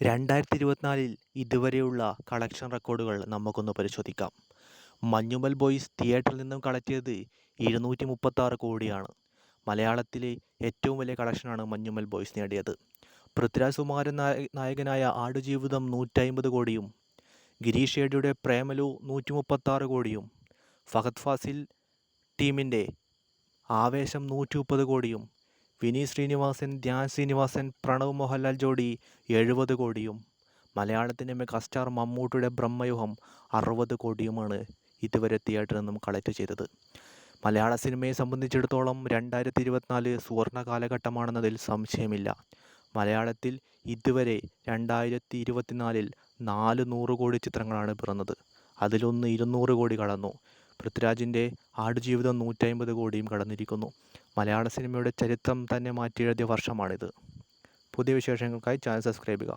2024 ഇതുവരെയുള്ള കളക്ഷൻ റെക്കോർഡുകൾ നമുക്കൊന്ന് പരിശോധിക്കാം. മഞ്ഞുമൽ ബോയ്സ് തിയേറ്ററിൽ നിന്നും കളക്ട് ചെയ്തത് 236 കോടിയാണ്. മലയാളത്തിലെ ഏറ്റവും വലിയ കളക്ഷനാണ് മഞ്ഞുമൽ ബോയ്സ് നേടിയത്. പൃഥ്വിരാജ് സുകുമാരൻ നായകനായ ആടുജീവിതം 150 കോടിയും, ഗിരീഷ് ഏടിയുടെ പ്രേമലു 136 കോടിയും, ഫഹദ് ഫാസിൽ ടീമിൻ്റെ ആവേശം 130 കോടിയും, വിനീത് ശ്രീനിവാസൻ, ധ്യാൻ ശ്രീനിവാസൻ, പ്രണവ് മോഹൻലാൽ ജോഡി 70 കോടിയും, മലയാളത്തിൻ്റെ മെഗാസ്റ്റാർ മമ്മൂട്ടിയുടെ ബ്രഹ്മയുഗം 60 കോടിയുമാണ് ഇതുവരെ തിയേറ്ററിൽ നിന്നും കളക്ട് ചെയ്തത്. മലയാള സിനിമയെ സംബന്ധിച്ചിടത്തോളം 2024 സുവർണ്ണ കാലഘട്ടമാണെന്നതിൽ സംശയമില്ല. മലയാളത്തിൽ ഇതുവരെ 2024 400 കോടി ചിത്രങ്ങളാണ് പിറന്നത്. അതിലൊന്ന് 200 കോടി കടന്നു. പൃഥ്വിരാജിൻ്റെ ആടുജീവിതം 150 കോടിയും കടന്നിരിക്കുന്നു. മലയാള സിനിമയുടെ ചരിത്രം തന്നെ മാറ്റിയെഴുതിയ വർഷമാണിത്. പുതിയ വിശേഷങ്ങൾക്കായി ചാനൽ സബ്സ്ക്രൈബ് ചെയ്യുക.